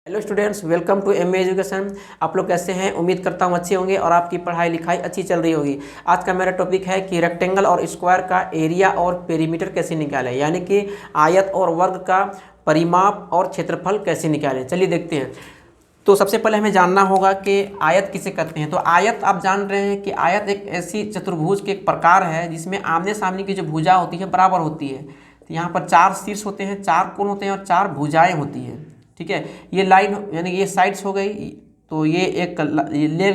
Hello students, welcome to M education. आप लोग कैसे हैं? उम्मीद करता हूँ अच्छे होंगे और आपकी पढ़ाई लिखाई अच्छी चल रही होगी। आज का मेरा टॉपिक है कि रेक्टेंगल और स्क्वायर का एरिया और पेरीमीटर कैसे निकालें, यानी कि आयत और वर्ग का परिमाप और क्षेत्रफल कैसे निकालें। चलिए देखते हैं। तो सबसे पहले हमें जानना होगा कि आयत किसे कहते हैं। तो आयत आप जान रहे हैं कि आयत एक ऐसी चतुर्भुज के एक प्रकार है जिसमें आमने सामने की जो भुजा होती है बराबर होती है। तो यहाँ पर 4 शीर्ष होते हैं, 4 कोण होते हैं और 4 भुजाएं होती हैं। ठीक है, ये लाइन यानी ये साइड्स हो गई। तो ये एक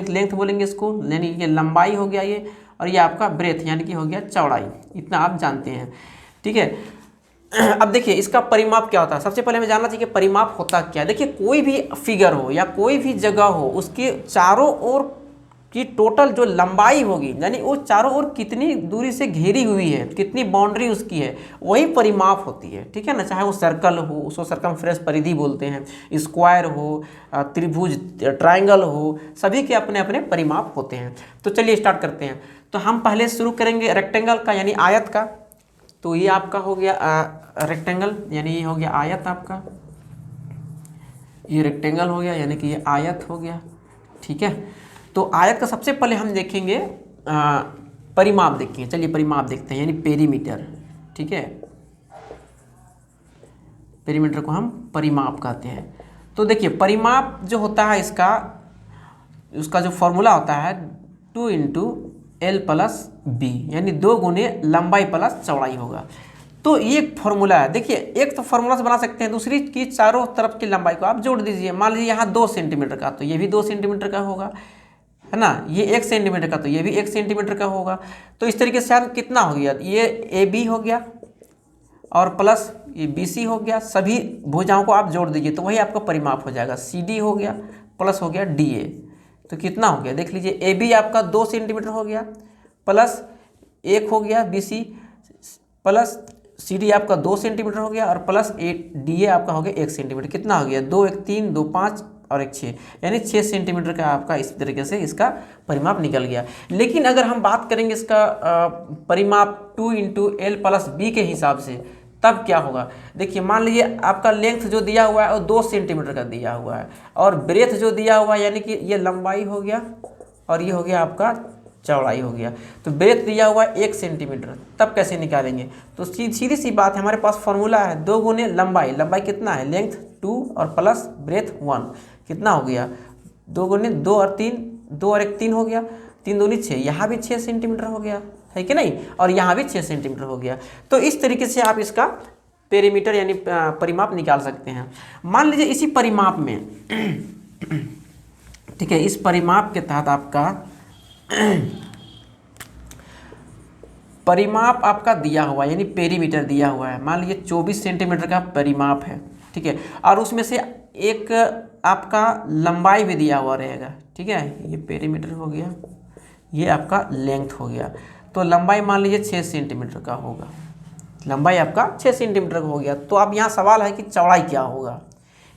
लेंथ बोलेंगे इसको, यानी ये लंबाई हो गया ये, और ये आपका ब्रेथ यानी कि हो गया चौड़ाई। इतना आप जानते हैं। ठीक है, अब देखिए इसका परिमाप क्या होता है। सबसे पहले हमें जानना चाहिए कि परिमाप होता क्या है। देखिए कोई भी फिगर हो या कोई भी जगह हो, उसके चारों ओर की टोटल जो लंबाई होगी, यानी वो चारों ओर कितनी दूरी से घेरी हुई है, कितनी बाउंड्री उसकी है, वही परिमाप होती है। ठीक है ना, चाहे वो सर्कल हो, उसको सर्कमफ्रेंस परिधि बोलते हैं, स्क्वायर हो, त्रिभुज, ट्राइंगल हो, सभी के अपने अपने परिमाप होते हैं। तो चलिए स्टार्ट करते हैं। तो हम पहले शुरू करेंगे रेक्टेंगल का, यानी आयत का। तो ये आपका हो गया रेक्टेंगल, यानी ये हो गया आयत आपका, ये रेक्टेंगल हो गया, यानी कि ये आयत हो गया। ठीक है, तो आयत का सबसे पहले हम देखेंगे परिमाप देखेंगे। चलिए परिमाप देखते हैं, यानी पेरीमीटर। ठीक है, पेरीमीटर को हम परिमाप कहते हैं। तो देखिए परिमाप जो होता है उसका जो फॉर्मूला होता है 2 × L + B, यानी 2 गुने लंबाई प्लस चौड़ाई होगा। तो ये एक फॉर्मूला है। देखिए एक तो फॉर्मूला से बना सकते हैं, दूसरी की चारों तरफ की लंबाई को आप जोड़ दीजिए। मान लीजिए यहाँ 2 सेंटीमीटर का, तो ये भी 2 सेंटीमीटर का होगा, है ना। ये 1 सेंटीमीटर का, तो ये भी 1 सेंटीमीटर का होगा। तो इस तरीके से हम कितना हो गया, ये AB हो गया और प्लस ये BC हो गया। सभी भुजाओं को आप जोड़ दीजिए तो वही आपका परिमाप हो जाएगा। CD हो गया प्लस हो गया DA, तो कितना हो गया देख लीजिए। AB आपका 2 सेंटीमीटर हो गया, प्लस 1 हो गया BC, प्लस CD आपका 2 सेंटीमीटर हो गया, और प्लस DA आपका हो गया 1 सेंटीमीटर। कितना हो गया, 2 1 3 2 5 और 1 6, यानी 6 सेंटीमीटर का आपका इस तरीके से इसका परिमाप निकल गया। लेकिन अगर हम बात करेंगे इसका परिमाप 2 × L + B के हिसाब से, तब क्या होगा। देखिए मान लीजिए आपका लेंथ जो दिया हुआ है वो 2 सेंटीमीटर का दिया हुआ है, और ब्रेथ जो दिया हुआ है यानी कि ये लंबाई हो गया और ये हो गया आपका चौड़ाई हो गया। तो ब्रेथ दिया हुआ है 1 सेंटीमीटर, तब कैसे निकालेंगे। तो सीधी सी बात है, हमारे पास फॉर्मूला है 2 गुने लंबाई, लंबाई कितना है, लेंथ 2 और प्लस ब्रेथ 1, कितना हो गया 2 गुने 2 और 3, 2 और 1 3 हो गया, 3 दूनी 6, यहाँ भी 6 सेंटीमीटर हो गया, है कि नहीं, और यहाँ भी 6 सेंटीमीटर हो गया। तो इस तरीके से आप इसका पेरीमीटर यानी परिमाप निकाल सकते हैं। मान लीजिए इसी परिमाप में ठीक है, इस परिमाप के तहत आपका परिमाप आपका दिया हुआ है, यानी पेरीमीटर दिया हुआ है। मान लीजिए 24 सेंटीमीटर का परिमाप है। ठीक है, और उसमें से एक आपका लंबाई भी दिया हुआ रहेगा। ठीक है, ये पेरीमीटर हो गया, ये आपका लेंथ हो गया। तो लंबाई मान लीजिए 6 सेंटीमीटर का होगा, लंबाई आपका 6 सेंटीमीटर का हो गया। तो अब यहाँ सवाल है कि चौड़ाई क्या होगा।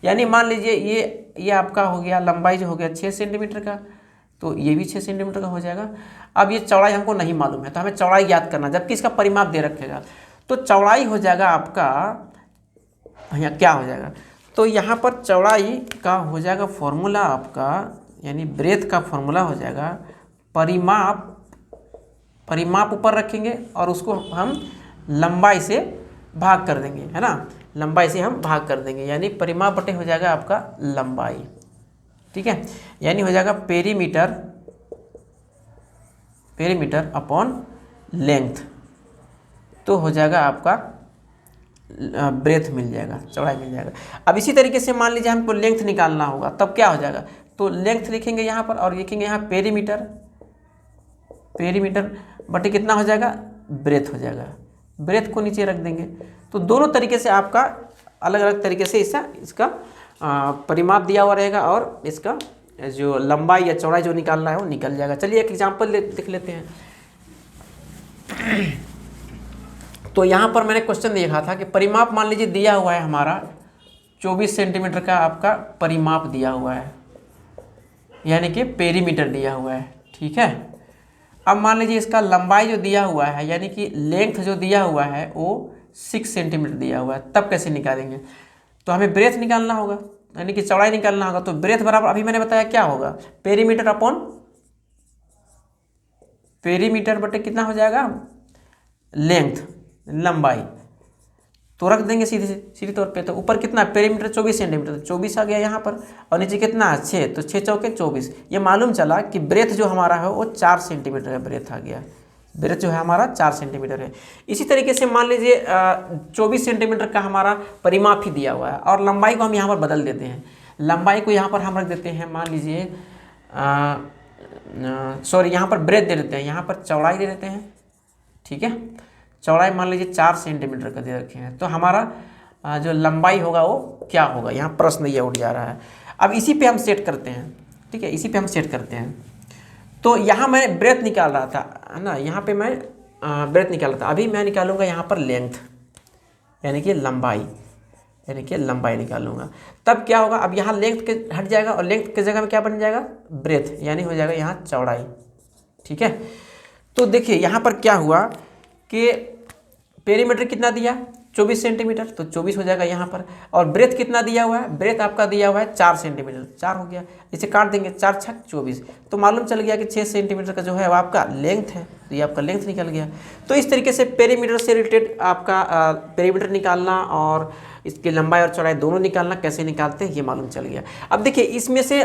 यानी मान लीजिए ये आपका हो गया, लंबाई जो हो गया 6 सेंटीमीटर का, तो ये भी 6 सेंटीमीटर का हो जाएगा। अब ये चौड़ाई हमको नहीं मालूम है, तो हमें चौड़ाई याद करना, जबकि इसका परिमाप दे रखेगा। तो चौड़ाई हो जाएगा आपका, यहाँ क्या हो जाएगा, तो यहाँ पर चौड़ाई का हो जाएगा फॉर्मूला आपका, यानी ब्रेथ का फॉर्मूला हो जाएगा परिमाप ऊपर रखेंगे और उसको हम लंबाई से भाग कर देंगे, है ना, लंबाई से हम भाग कर देंगे, यानी परिमाप बटे हो जाएगा आपका लंबाई। ठीक है, यानी हो जाएगा पेरीमीटर अपॉन लेंथ, तो हो जाएगा आपका ब्रेथ मिल जाएगा, चौड़ाई मिल जाएगा। अब इसी तरीके से मान लीजिए हमको लेंथ निकालना होगा, तब क्या हो जाएगा, तो लेंथ लिखेंगे यहाँ पर और लिखेंगे यहाँ पेरीमीटर बटे कितना हो जाएगा, ब्रेथ हो जाएगा। ब्रेथ को नीचे रख देंगे। तो दोनों तरीके से आपका अलग अलग तरीके से इसका परिमाप दिया हुआ रहेगा, और इसका जो लंबाई या चौड़ाई जो निकालना है वो निकल जाएगा। चलिए एक एग्जांपल लिख लेते हैं। तो यहाँ पर मैंने क्वेश्चन देखा था कि परिमाप मान लीजिए दिया हुआ है हमारा 24 सेंटीमीटर का आपका परिमाप दिया हुआ है, यानी कि पेरीमीटर दिया हुआ है। ठीक है, अब मान लीजिए इसका लंबाई जो दिया हुआ है, यानी कि लेंथ जो दिया हुआ है वो 6 सेंटीमीटर दिया हुआ है, तब कैसे निकालेंगे। तो हमें ब्रेथ निकालना होगा। यानी कि चौड़ाई निकालना होगा, तो ब्रेथ बराबर अभी मैंने बताया क्या होगा, पेरीमीटर अपॉन पेरीमीटर बटे कितना हो जाएगा, लेंथ, लंबाई। तो रख देंगे सीधे तौर पे। तो ऊपर कितना पेरीमीटर 24 सेंटीमीटर, तो 24 आ गया यहाँ पर, और नीचे कितना 6, तो 6 चौके 24। ये मालूम चला कि ब्रेथ जो हमारा है वो 4 सेंटीमीटर का ब्रेथ आ गया, ब्रेथ जो है हमारा 4 सेंटीमीटर है। इसी तरीके से मान लीजिए 24 सेंटीमीटर का हमारा परिमाप ही दिया हुआ है, और लंबाई को हम यहाँ पर बदल देते हैं। लंबाई को यहाँ पर हम रख देते हैं, मान लीजिए सॉरी यहाँ पर ब्रेथ दे देते हैं, यहाँ पर चौड़ाई दे देते हैं, ठीक है। चौड़ाई मान लीजिए 4 सेंटीमीटर का दे रखे हैं, तो हमारा जो लंबाई होगा वो क्या होगा, यहाँ प्रश्न ये उठ जा रहा है। अब इसी पे हम सेट करते हैं, ठीक है, इसी पे हम सेट करते हैं। तो यहाँ मैं ब्रेथ निकाल रहा था, है ना, यहाँ पे मैं ब्रेथ निकाल रहा था, अभी मैं निकालूंगा यहाँ पर लेंथ, यानी कि लंबाई, यानी कि लंबाई निकालूंगा। तब क्या होगा, अब यहाँ लेंथ के हट जाएगा और लेंथ के जगह में क्या बन जाएगा, ब्रेथ, यानी हो जाएगा यहाँ चौड़ाई, ठीक है। तो देखिए यहाँ पर क्या हुआ कि पेरीमीटर कितना दिया 24 सेंटीमीटर, तो 24 हो जाएगा यहाँ पर, और ब्रेथ कितना दिया हुआ है, ब्रेथ आपका दिया हुआ है 4 सेंटीमीटर, 4 हो गया, इसे काट देंगे, 4 छक 24, तो मालूम चल गया कि 6 सेंटीमीटर का जो है वो आपका लेंथ है, तो ये आपका लेंथ निकल गया। तो इस तरीके से पेरीमीटर से रिलेटेड आपका पेरीमीटर निकालना और इसकी लंबाई और चौड़ाई दोनों निकालना, कैसे निकालते हैं ये मालूम चल गया। अब देखिए इसमें से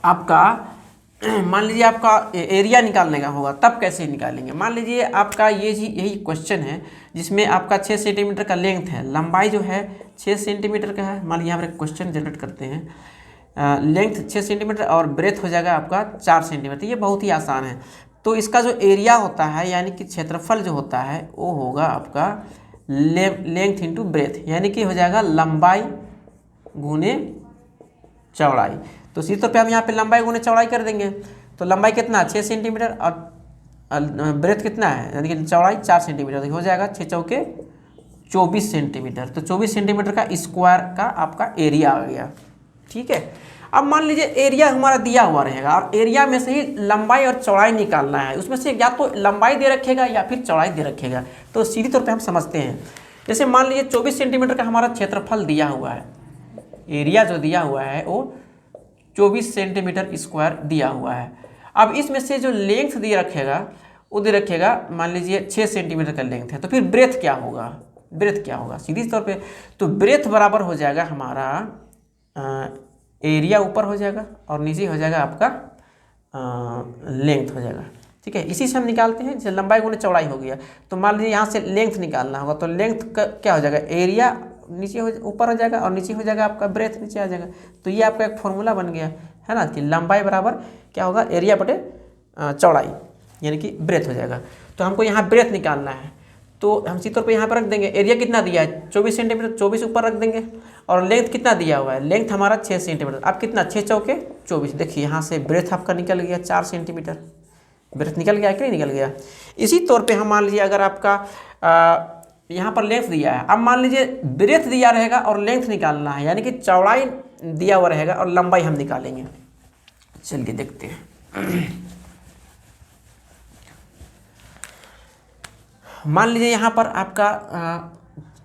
आपका मान लीजिए आपका एरिया निकालने का होगा, तब कैसे निकालेंगे। मान लीजिए आपका यही क्वेश्चन है जिसमें आपका 6 सेंटीमीटर का लेंथ है, लंबाई जो है 6 सेंटीमीटर का है। मान लीजिए यहाँ पर एक क्वेश्चन जनरेट करते हैं, लेंथ 6 सेंटीमीटर और ब्रेथ हो जाएगा आपका 4 सेंटीमीटर। ये बहुत ही आसान है। तो इसका जो एरिया होता है, यानी कि क्षेत्रफल जो होता है, वो होगा आपका लेंथ इंटू ब्रेथ, यानी कि हो जाएगा लंबाई गुने चौड़ाई। तो सीधे तौर पे हम यहाँ पे लंबाई गुने चौड़ाई कर देंगे, तो लंबाई कितना 6 सेंटीमीटर और ब्रेथ कितना है, यानी कि चौड़ाई 4 सेंटीमीटर, तो हो जाएगा 6 चौके 24 सेंटीमीटर। तो 24 सेंटीमीटर का स्क्वायर का आपका एरिया आ गया, ठीक है। अब मान लीजिए एरिया हमारा दिया हुआ रहेगा और एरिया में से ही लंबाई और चौड़ाई निकालना है, उसमें से या तो लंबाई दे रखेगा या फिर चौड़ाई दे रखेगा। तो सीधी तौर पे हम समझते हैं, जैसे मान लीजिए 24 सेंटीमीटर का हमारा क्षेत्रफल दिया हुआ है, एरिया जो दिया हुआ है वो 24 सेंटीमीटर स्क्वायर दिया हुआ है। अब इसमें से जो लेंथ दे रखेगा वो दे रखेगा, मान लीजिए 6 सेंटीमीटर का लेंथ है, तो फिर ब्रेथ क्या होगा, ब्रेथ क्या होगा सीधी तौर पे, तो ब्रेथ बराबर हो जाएगा हमारा एरिया ऊपर हो जाएगा और नीचे हो जाएगा आपका लेंथ हो जाएगा, ठीक है। इसी से हम निकालते हैं, जैसे लंबाई गुने चौड़ाई हो गया, तो मान लीजिए यहाँ से लेंथ निकालना होगा, तो लेंथ का क्या हो जाएगा, एरिया नीचे ऊपर हो जाएगा और नीचे हो जाएगा आपका ब्रेथ नीचे आ जाएगा। तो ये आपका एक फॉर्मूला बन गया है ना, कि लंबाई बराबर क्या होगा, एरिया बटे चौड़ाई, यानी कि ब्रेथ हो जाएगा। तो हमको यहाँ ब्रेथ निकालना है, तो हम सीधे तौर पे यहाँ पर रख देंगे, एरिया कितना दिया है 24 सेंटीमीटर, 24 ऊपर रख देंगे, और लेंथ कितना दिया हुआ है, लेंथ हमारा 6 सेंटीमीटर। अब कितना 6 चौके 24, देखिए यहाँ से ब्रेथ आपका निकल गया 4 सेंटीमीटर, ब्रेथ निकल गया कि नहीं निकल गया। इसी तौर पे हम मान लीजिए अगर आपका यहाँ पर लेंथ दिया है, अब मान लीजिए ब्रेथ दिया रहेगा और लेंथ निकालना है, यानी कि चौड़ाई दिया हुआ रहेगा और लंबाई हम निकालेंगे। चलिए देखते हैं। मान लीजिए यहाँ पर आपका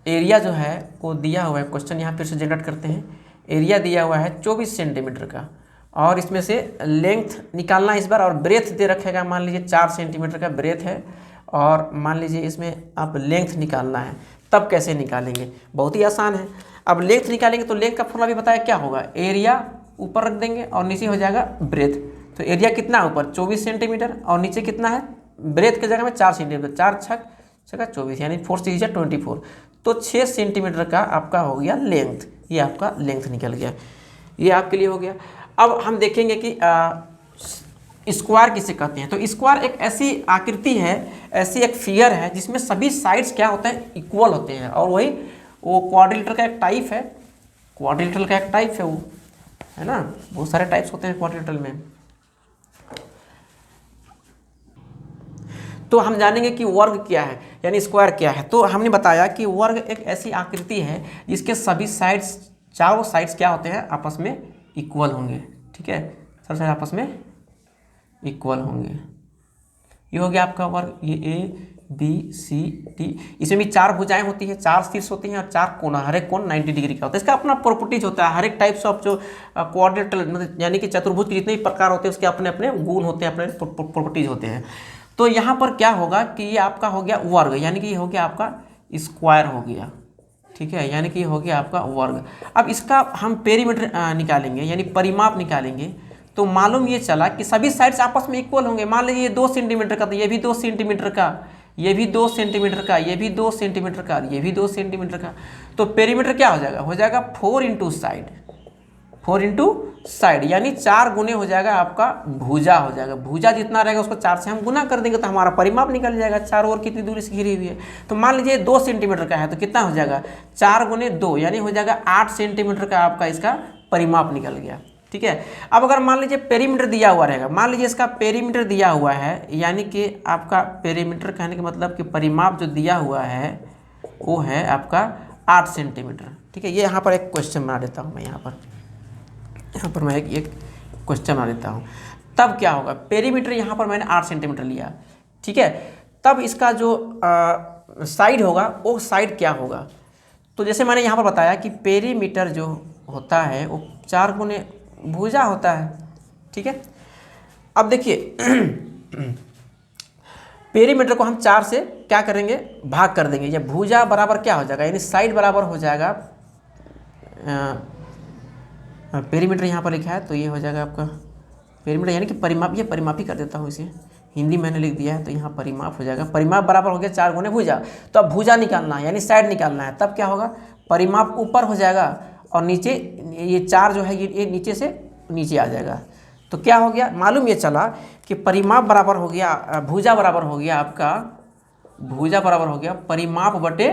एरिया जो है वो दिया हुआ है, क्वेश्चन यहाँ फिर से जनरेट करते हैं। एरिया दिया हुआ है 24 सेंटीमीटर का, और इसमें से लेंथ निकालना इस बार, और ब्रेथ दे रखेगा, मान लीजिए 4 सेंटीमीटर का ब्रेथ है, और मान लीजिए इसमें आप लेंथ निकालना है। तब कैसे निकालेंगे, बहुत ही आसान है। अब लेंथ निकालेंगे तो लेंथ का फॉर्मूला भी बताया क्या होगा, एरिया ऊपर रख देंगे और नीचे हो जाएगा ब्रेथ। तो एरिया कितना ऊपर 24 सेंटीमीटर और नीचे कितना है, ब्रेथ के जगह में 4 सेंटीमीटर, 4 छक 24, यानी 4 से 24। तो 6 सेंटीमीटर का आपका हो गया लेंथ, ये आपका लेंथ निकल गया, ये आपके लिए हो गया। अब हम देखेंगे कि स्क्वायर किसे कहते हैं। तो स्क्वायर एक ऐसी आकृति है, ऐसी एक फिगर है जिसमें सभी साइड्स क्या होते हैं, इक्वल होते हैं, और वो क्वाड्रिलेटरल का एक टाइप है, क्वाड्रिलेटरल का एक टाइप है वो, है ना, बहुत सारे टाइप्स होते हैं क्वाड्रिलेटरल में। तो हम जानेंगे कि वर्ग क्या है, यानी स्क्वायर क्या है। तो हमने बताया कि वर्ग एक ऐसी आकृति है जिसके सभी साइड्स, चारों साइड्स क्या होते हैं, आपस में इक्वल होंगे, ठीक है, सब साइड आपस में इक्वल होंगे। ये हो गया आपका वर्ग, ये ए ABCD, इसमें भी 4 भुजाएं होती है, 4 शीर्ष होती हैं और 4 कोना, हर एक कोण 90 डिग्री का होता है। इसका अपना प्रॉपर्टीज होता है, हर एक टाइप्स ऑफ जो क्वाड्रेटल मतलब यानी कि चतुर्भुज के जितने भी प्रकार होते हैं उसके अपने अपने गुण होते हैं, अपने प्रॉपर्टीज होते हैं। तो यहाँ पर क्या होगा कि ये आपका हो गया वर्ग, यानी कि ये हो गया आपका स्क्वायर हो गया, ठीक है, यानी कि ये हो गया आपका वर्ग। अब इसका हम पेरीमीटर निकालेंगे यानी परिमाप निकालेंगे, तो मालूम ये चला कि सभी साइड्स आपस में इक्वल होंगे। मान लीजिए ये 2 सेंटीमीटर का, तो ये भी 2 सेंटीमीटर का, ये भी 2 सेंटीमीटर का, ये भी 2 सेंटीमीटर का, ये भी 2 सेंटीमीटर का। तो पेरीमीटर क्या हो जाएगा 4 इंटू साइड, 4 इंटू साइड, यानी 4 गुने हो जाएगा आपका भुजा हो जाएगा। भुजा जितना रहेगा उसको 4 से हम गुना कर देंगे तो हमारा परिमाप निकल जाएगा, 4 और कितनी दूरी से घिरी हुई है। तो मान लीजिए 2 सेंटीमीटर का है तो कितना हो जाएगा 4 गुने 2, यानी हो जाएगा 8 सेंटीमीटर का आपका इसका परिमाप निकल गया, ठीक है। अब अगर मान लीजिए पेरीमीटर दिया हुआ रहेगा, मान लीजिए इसका पेरीमीटर दिया हुआ है, यानी कि आपका पेरीमीटर कहने का मतलब कि परिमाप जो दिया हुआ है वो है आपका 8 सेंटीमीटर, ठीक है। ये यहाँ पर एक क्वेश्चन बना देता हूँ मैं, यहाँ पर मैं एक क्वेश्चन बना देता हूँ। तब क्या होगा, पेरीमीटर यहाँ पर मैंने 8 सेंटीमीटर लिया, ठीक है। तब इसका जो साइड होगा वो साइड क्या होगा, तो जैसे मैंने यहाँ पर बताया कि पेरीमीटर जो होता है वो 4 गुने भुजा होता है, ठीक है। अब देखिए पेरीमीटर को हम 4 से क्या करेंगे भाग कर देंगे, या भुजा बराबर क्या हो जाएगा, यानी साइड बराबर हो जाएगा पेरीमीटर यहाँ पर लिखा है तो ये हो जाएगा आपका पेरीमीटर यानी कि परिमाप, ये परिमाप ही कर देता हूँ इसे, हिंदी मैंने लिख दिया है तो यहाँ परिमाप हो जाएगा। परिमाप बराबर हो गया 4 गुने भुजा, तो अब भुजा निकालना है यानी साइड निकालना है, तब क्या होगा परिमाप ऊपर हो जाएगा और नीचे ये 4 जो है ये नीचे से नीचे आ जाएगा। तो क्या हो गया, मालूम ये चला कि परिमाप बराबर हो गया भुजा बराबर हो गया आपका, भुजा बराबर हो गया परिमाप बटे,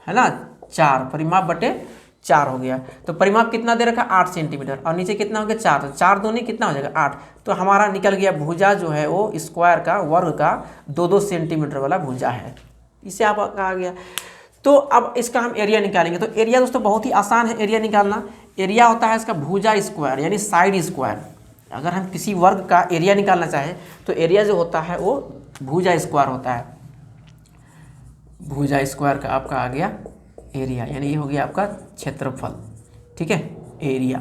है ना 4, परिमाप बटे 4 हो गया। तो परिमाप कितना दे रखा 8 सेंटीमीटर और नीचे कितना हो गया 4, तो 4 दूनी कितना हो जाएगा 8। तो हमारा निकल गया भुजा जो है वो स्क्वायर का वर्ग का 2-2 सेंटीमीटर वाला भुजा है, इसे आप कहा गया। तो अब इसका हम एरिया निकालेंगे, तो एरिया दोस्तों बहुत ही आसान है एरिया निकालना। एरिया होता है इसका भुजा स्क्वायर यानी साइड स्क्वायर। अगर हम किसी वर्ग का एरिया निकालना चाहें तो एरिया जो होता है वो भुजा स्क्वायर होता है। भुजा स्क्वायर का आपका आ गया एरिया, यानी ये हो गया आपका क्षेत्रफल, ठीक है, एरिया।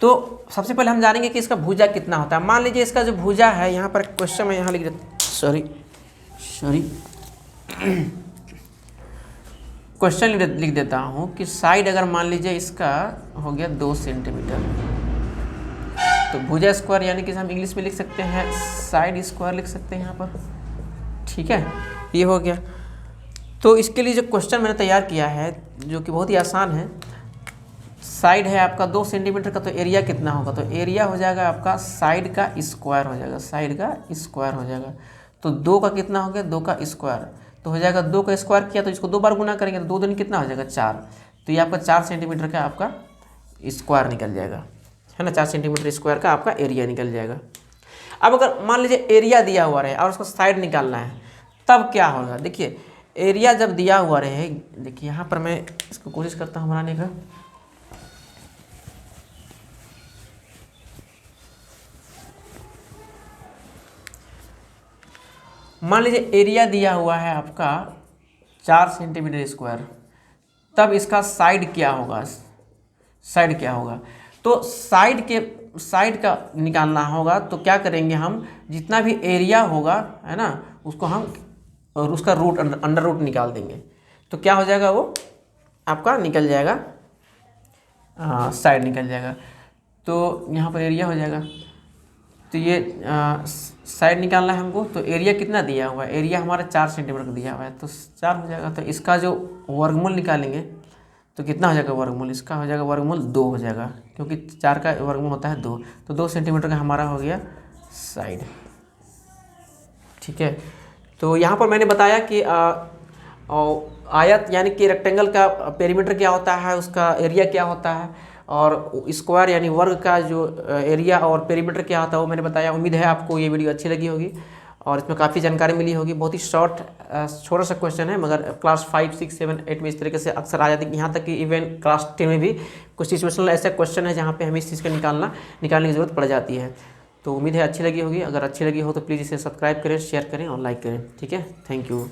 तो सबसे पहले हम जानेंगे कि इसका भुजा कितना होता है। मान लीजिए इसका जो भुजा है, यहाँ पर क्वेश्चन में यहाँ लिख देता, सॉरी क्वेश्चन लिख देता हूँ कि साइड अगर मान लीजिए इसका हो गया 2 सेंटीमीटर, तो भुजा स्क्वायर यानी कि हम इंग्लिश में लिख सकते हैं साइड स्क्वायर लिख सकते हैं यहाँ पर, ठीक है, ये हो गया। तो इसके लिए जो क्वेश्चन मैंने तैयार किया है जो कि बहुत ही आसान है, साइड है आपका 2 सेंटीमीटर का, तो एरिया कितना होगा, तो एरिया हो जाएगा आपका साइड का स्क्वायर हो जाएगा, साइड का स्क्वायर हो जाएगा। तो 2 का कितना हो गया 2 का स्क्वायर, तो हो जाएगा 2 का स्क्वायर किया तो इसको 2 बार गुना करेंगे तो 2 दूनी कितना हो जाएगा 4, तो ये आपका 4 सेंटीमीटर का आपका स्क्वायर निकल जाएगा, है ना, 4 सेंटीमीटर स्क्वायर का आपका एरिया निकल जाएगा। अब अगर मान लीजिए एरिया दिया हुआ रहे और उसको साइड निकालना है तब क्या होगा, देखिए एरिया जब दिया हुआ रहे, देखिए यहाँ पर मैं इसको कोशिश करता हूँ बनाने का। मान लीजिए एरिया दिया हुआ है आपका 4 सेंटीमीटर स्क्वायर, तब इसका साइड क्या होगा, साइड क्या होगा, तो साइड का निकालना होगा। तो क्या करेंगे हम, जितना भी एरिया होगा है ना उसको हम और उसका रूट अंडर रूट निकाल देंगे, तो क्या हो जाएगा वो आपका निकल जाएगा साइड निकल जाएगा। तो यहाँ पर एरिया हो जाएगा, तो ये साइड निकालना है हमको, तो एरिया कितना दिया हुआ है, एरिया हमारा 4 सेंटीमीटर का दिया हुआ है तो 4 हो जाएगा। तो इसका जो वर्गमूल निकालेंगे तो कितना हो जाएगा वर्गमूल, इसका हो जाएगा वर्गमूल 2 हो जाएगा, क्योंकि 4 का वर्गमूल होता है 2, तो 2 सेंटीमीटर का हमारा हो गया साइड, ठीक है। तो यहाँ पर मैंने बताया कि आयत यानी कि रेक्टेंगल का पेरीमीटर क्या होता है, उसका एरिया क्या होता है, और स्क्वायर यानी वर्ग का जो एरिया और पेरीमीटर क्या होता है वो मैंने बताया। उम्मीद है आपको ये वीडियो अच्छी लगी होगी और इसमें काफ़ी जानकारी मिली होगी। बहुत ही शॉर्ट छोटा सा क्वेश्चन है, मगर क्लास 5, 6, 7, 8 में इस तरीके से अक्सर आ जाती है, यहाँ तक कि इवन क्लास 10 में भी कुछ सिचुएशनल ऐसे क्वेश्चन है जहाँ पे हमें इस चीज़ का निकालने की ज़रूरत पड़ जाती है। तो उम्मीद है अच्छी लगी होगी। अगर अच्छी लगी हो तो प्लीज़ इसे सब्सक्राइब करें, शेयर करें और लाइक करें। ठीक है, थैंक यू।